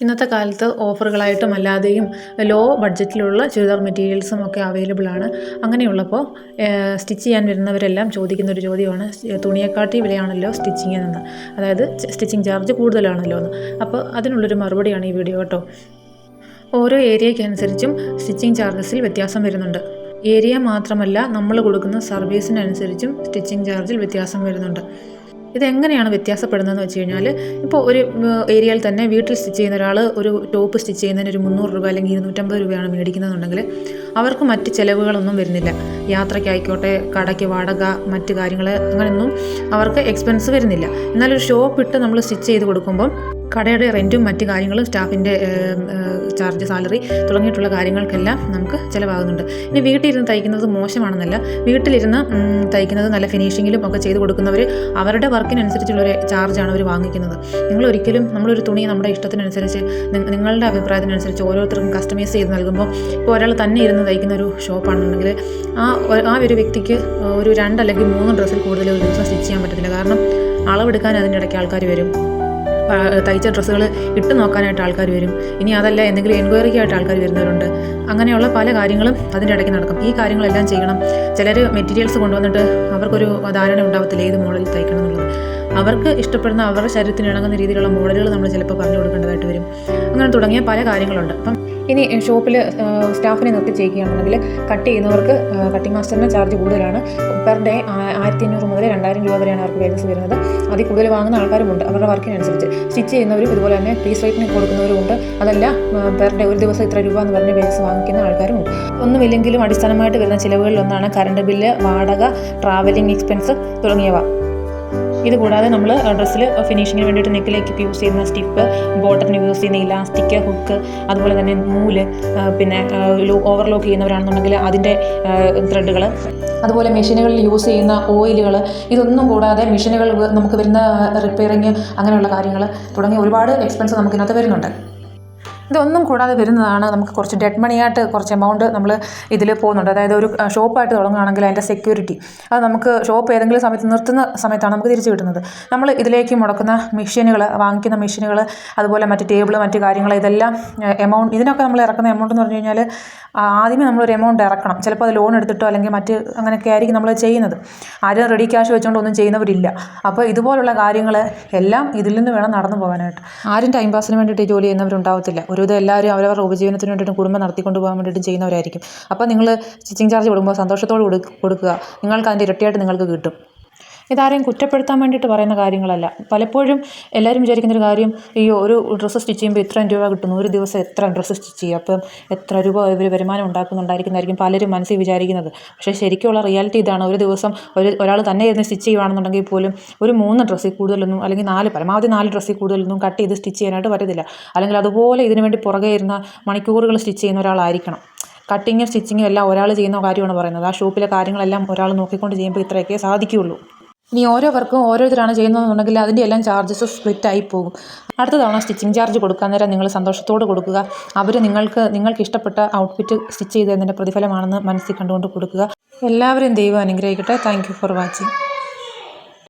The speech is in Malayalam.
ഇന്നത്തെ കാലത്ത് ഓഫറുകളായിട്ടും അല്ലാതെയും ലോ ബഡ്ജറ്റിലുള്ള ചുരിദാർ മെറ്റീരിയൽസും ഒക്കെ അവൈലബിൾ ആണ്. അങ്ങനെയുള്ളപ്പോൾ സ്റ്റിച്ച് ചെയ്യാൻ വരുന്നവരെല്ലാം ചോദിക്കുന്നൊരു ചോദ്യമാണ്, തുണിയെക്കാട്ടി വിലയാണല്ലോ സ്റ്റിച്ചിങ്ങിനെന്ന്, അതായത് സ്റ്റിച്ചിങ് ചാർജ് കൂടുതലാണല്ലോ എന്ന്. അപ്പോൾ അതിനുള്ളൊരു മറുപടിയാണ് ഈ വീഡിയോ കേട്ടോ. ഓരോ ഏരിയയ്ക്കനുസരിച്ചും സ്റ്റിച്ചിങ് ചാർജസിൽ വ്യത്യാസം വരുന്നുണ്ട്. ഏരിയ മാത്രമല്ല, നമ്മൾ കൊടുക്കുന്ന സർവീസിനനുസരിച്ചും സ്റ്റിച്ചിങ് ചാർജിൽ വ്യത്യാസം വരുന്നുണ്ട്. ഇതെങ്ങനെയാണ് വ്യത്യാസപ്പെടുന്നതെന്ന് വെച്ച് കഴിഞ്ഞാൽ, ഇപ്പോൾ ഒരു ഏരിയയിൽ തന്നെ വീട്ടിൽ സ്റ്റിച്ച് ചെയ്യുന്ന ഒരാൾ ഒരു ടോപ്പ് സ്റ്റിച്ച് ചെയ്യുന്നതിന് ഒരു 300 രൂപ അല്ലെങ്കിൽ 250 രൂപയാണ് മേടിക്കുന്നതെന്നുണ്ടെങ്കിൽ അവർക്ക് മറ്റ് ചിലവുകളൊന്നും വരുന്നില്ല. യാത്രയ്ക്കായിക്കോട്ടെ, കടയ്ക്ക് വാടക, മറ്റ് കാര്യങ്ങൾ, അങ്ങനെയൊന്നും അവർക്ക് എക്സ്പെൻസ് വരുന്നില്ല. എന്നാൽ ഒരു ഷോപ്പ് ഇട്ട് നമ്മൾ സ്റ്റിച്ച് ചെയ്ത് കൊടുക്കുമ്പം കടയുടെ റെൻറ്റും മറ്റ് കാര്യങ്ങളും, സ്റ്റാഫിൻ്റെ ചാർജ്, സാലറി തുടങ്ങിയിട്ടുള്ള കാര്യങ്ങൾക്കെല്ലാം നമുക്ക് ചിലവാകുന്നുണ്ട്. ഇനി വീട്ടിലിരുന്ന് തയ്ക്കുന്നത് മോശമാണെന്നല്ല, വീട്ടിലിരുന്ന് തയ്ക്കുന്നത് നല്ല ഫിനിഷിങ്ങിലും ഒക്കെ ചെയ്ത് കൊടുക്കുന്നവർ അവരുടെ വർക്കിനനുസരിച്ചുള്ളൊരു ചാർജാണ് അവർ വാങ്ങിക്കുന്നത്. നിങ്ങളൊരിക്കലും നമ്മളൊരു തുണി നമ്മുടെ ഇഷ്ടത്തിനനുസരിച്ച്, നിങ്ങളുടെ അഭിപ്രായത്തിനനുസരിച്ച് ഓരോരുത്തർക്കും കസ്റ്റമൈസ് ചെയ്ത് നൽകുമ്പോൾ, ഇപ്പോൾ ഒരാൾ തന്നെ ഇരുന്ന് തയ്ക്കുന്ന ഒരു ഷോപ്പാണെന്നുണ്ടെങ്കിൽ ആ ഒരു വ്യക്തിക്ക് ഒരു 2 അല്ലെങ്കിൽ 3 ഡ്രസ്സിൽ കൂടുതൽ ഒരു ദിവസം സ്റ്റിച്ച് ചെയ്യാൻ പറ്റത്തില്ല. കാരണം അളവെടുക്കാൻ അതിൻ്റെ ഇടയ്ക്ക് ആൾക്കാർ വരും, തയ്ച്ച ഡ്രസ്സുകൾ ഇട്ട് നോക്കാനായിട്ട് ആൾക്കാർ വരും, ഇനി അതല്ല എന്തെങ്കിലും എൻക്വയറിക്കായിട്ട് ആൾക്കാർ വരുന്നവരുണ്ട്. അങ്ങനെയുള്ള പല കാര്യങ്ങളും അതിൻ്റെ ഇടയ്ക്ക് നടക്കും. ഈ കാര്യങ്ങളെല്ലാം ചെയ്യണം. ചിലർ മെറ്റീരിയൽസ് കൊണ്ടുവന്നിട്ട് അവർക്കൊരു ധാരണ ഉണ്ടാവത്തില്ല ഏത് മോഡലിൽ തയ്ക്കണം എന്നുള്ളത്. അവർക്ക് ഇഷ്ടപ്പെടുന്ന, അവരുടെ ശരീരത്തിന് ഇണങ്ങുന്ന രീതിയിലുള്ള മോഡലുകൾ നമ്മൾ ചിലപ്പോൾ പറഞ്ഞു കൊടുക്കേണ്ടതായിട്ട് വരും. അങ്ങനെ തുടങ്ങിയ പല കാര്യങ്ങളുണ്ട്. അപ്പം ഇനി ഷോപ്പിൽ സ്റ്റാഫിനെ നിർത്തി ചെയ്യുകയാണെന്നുണ്ടെങ്കിൽ കട്ട് ചെയ്യുന്നവർക്ക് കട്ടിംഗ് മാസ്റ്ററിന് ചാർജ് കൂടുതലാണ്. പെർ ഡേ 1500 മുതൽ 2000 രൂപ വരെയാണ് അവർക്ക് വേജസ് വരുന്നത്. അതിൽ കൂടുതൽ വാങ്ങുന്ന ആൾക്കാരുമുണ്ട് അവരുടെ വർക്കിനനുസരിച്ച്. സ്റ്റിച്ച് ചെയ്യുന്നവരും ഇതുപോലെ തന്നെ പീസ് റേറ്റിന് കൊടുക്കുന്നവരുമുണ്ട്. അതല്ല, പെർ ഡേ ഒരു ദിവസം ഇത്ര രൂപ എന്ന് പറഞ്ഞ് വേജസ് വാങ്ങിക്കുന്ന ആൾക്കാരുമുണ്ട്. ഒന്നുമില്ലെങ്കിലും അടിസ്ഥാനമായിട്ട് വരുന്ന ചിലവുകളിലൊന്നാണ് കറണ്ട് ബില്ല്, വാടക, ട്രാവലിംഗ് എക്സ്പെൻസ് തുടങ്ങിയവ. ഇതുകൂടാതെ നമ്മൾ ഡ്രസ്സിൽ ഫിനിഷിങ്ങിന് വേണ്ടിയിട്ട് നെക്കിലേക്ക് യൂസ് ചെയ്യുന്ന സ്റ്റിപ്പ്, ബോട്ടത്തിന് യൂസ് ചെയ്യുന്ന ഇലാസ്റ്റിക്, ഹുക്ക്, അതുപോലെ തന്നെ നൂല്, പിന്നെ ഓവർലോക്ക് ചെയ്യുന്നവരാണെന്നുണ്ടെങ്കിൽ അതിൻ്റെ ത്രെഡുകൾ, അതുപോലെ മെഷീനുകളിൽ യൂസ് ചെയ്യുന്ന ഓയിലുകൾ, ഇതൊന്നും കൂടാതെ മെഷീനുകൾ നമുക്ക് വരുന്ന റിപ്പയറിങ്, അങ്ങനെയുള്ള കാര്യങ്ങൾ തുടങ്ങിയ ഒരുപാട് എക്സ്പെൻസ് നമുക്കിതിനകത്ത് വരുന്നുണ്ട്. ഇതൊന്നും കൂടാതെ വരുന്നതാണ് നമുക്ക് കുറച്ച് ഡെഡ് മണിയായിട്ട് കുറച്ച് എമൗണ്ട് നമ്മൾ ഇതിൽ പോകുന്നുണ്ട്. അതായത് ഒരു ഷോപ്പായിട്ട് തുടങ്ങുകയാണെങ്കിൽ അതിൻ്റെ സെക്യൂരിറ്റി, അത് നമുക്ക് ഷോപ്പ് ഏതെങ്കിലും സമയത്ത് നിർത്തുന്ന സമയത്താണ് നമുക്ക് തിരിച്ചു കിട്ടുന്നത്. നമ്മൾ ഇതിലേക്ക് മുടക്കുന്ന മെഷീനുകൾ, വാങ്ങിക്കുന്ന മെഷീനുകൾ, അതുപോലെ മറ്റ് ടേബിൾ, മറ്റ് കാര്യങ്ങൾ, ഇതെല്ലാം എമൗണ്ട്, ഇതിനൊക്കെ നമ്മൾ ഇറക്കുന്ന എമൗണ്ട് എന്ന് പറഞ്ഞു കഴിഞ്ഞാൽ ആദ്യമേ നമ്മളൊരു എമൗണ്ട് ഇറക്കണം. ചിലപ്പോൾ അത് ലോൺ എടുത്തിട്ടോ അല്ലെങ്കിൽ മറ്റ് അങ്ങനെയൊക്കെ ആയിരിക്കും നമ്മൾ ചെയ്യുന്നത്. ആരും റെഡി ക്യാഷ് വെച്ചുകൊണ്ട് ഒന്നും ചെയ്യുന്നവരില്ല. അപ്പോൾ ഇതുപോലുള്ള കാര്യങ്ങൾ എല്ലാം ഇതിൽ നിന്ന് വേണം നടന്നു പോകാനായിട്ട്. ആരും ടൈം പാസിന് വേണ്ടിയിട്ട് ജോലി ചെയ്യുന്നവരുണ്ടാവത്തില്ല. ഒരുവിധം എല്ലാവരും അവരവരുടെ ഉപജീവനത്തിന് വേണ്ടിയിട്ടും കുടുംബം നടത്തിക്കൊണ്ട് പോകാൻ വേണ്ടിയിട്ടും ചെയ്യുന്നവരായിരിക്കും. അപ്പോൾ നിങ്ങൾ സ്റ്റിച്ചിങ് ചാർജ് കൊടുക്കുമ്പോൾ സന്തോഷത്തോട് കൊടുക്കുക. നിങ്ങൾക്ക് അതിൻ്റെ ഇരട്ടിയായിട്ട് നിങ്ങൾക്ക് കിട്ടും. ഇതാരെയും കുറ്റപ്പെടുത്താൻ വേണ്ടിയിട്ട് പറയുന്ന കാര്യങ്ങളല്ല. പലപ്പോഴും എല്ലാവരും വിചാരിക്കുന്നൊരു കാര്യം, ഒരു ഡ്രസ്സ് സ്റ്റിച്ച് ചെയ്യുമ്പോൾ ഇത്രയും രൂപ കിട്ടുന്നു, ഒരു ദിവസം എത്ര ഡ്രസ്സ് സ്റ്റിച്ച് ചെയ്യുക, അപ്പം എത്ര രൂപ ഇവർ വരുമാനം ഉണ്ടാക്കുന്നുണ്ടായിരിക്കുന്നതായിരിക്കും പലരും മനസ്സിൽ വിചാരിക്കുന്നത്. പക്ഷേ ശരിക്കുള്ള റിയാലിറ്റി ഇതാണ്. ഒരു ദിവസം ഒരാൾ തന്നെ ഇരുന്ന് സ്റ്റിച്ച് ചെയ്യുകയാണെന്നുണ്ടെങ്കിൽ പോലും ഒരു 3 ഡ്രസ്സിൽ കൂടുതലൊന്നും, അല്ലെങ്കിൽ 4, പരമാവധി 4 ഡ്രസ്സിൽ കൂടുതലൊന്നും കട്ട് ചെയ്ത് സ്റ്റിച്ച് ചെയ്യാനായിട്ട് പറ്റത്തില്ല. അല്ലെങ്കിൽ അതുപോലെ ഇതിനു വേണ്ടി പുറകെ ഇരുന്ന മണിക്കൂറുകൾ സ്റ്റിച്ച് ചെയ്യുന്ന ഒരാളായിരിക്കണം. കട്ടിങ്ങും സ്റ്റിച്ചിങ്ങും എല്ലാം ഒരാൾ ചെയ്യുന്ന കാര്യമാണ് പറയുന്നത്. ആ ഷോപ്പിലെ കാര്യങ്ങളെല്ലാം ഒരാൾ നോക്കിക്കൊണ്ട് ചെയ്യുമ്പോൾ ഇത്രയൊക്കെ സാധിക്കുകയുള്ളൂ. ഇനി ഓരോ വർക്കും ഓരോരുത്തരാണ് ചെയ്യുന്നതെന്നുണ്ടെങ്കിൽ അതിൻ്റെ എല്ലാം ചാർജസ് സ്പ്ലിറ്റായി പോകും. അടുത്ത തവണ സ്റ്റിച്ചിങ് ചാർജ് കൊടുക്കാൻ നേരം നിങ്ങൾ സന്തോഷത്തോടെ കൊടുക്കുക. അവർ നിങ്ങൾക്ക് ഇഷ്ടപ്പെട്ട ഔട്ട്ഫിറ്റ് സ്റ്റിച്ച് ചെയ്തതിൻ്റെ പ്രതിഫലമാണെന്ന് മനസ്സിൽ കണ്ടുകൊണ്ട് കൊടുക്കുക. എല്ലാവരെയും ദൈവം അനുഗ്രഹിക്കട്ടെ. Thank you for watching.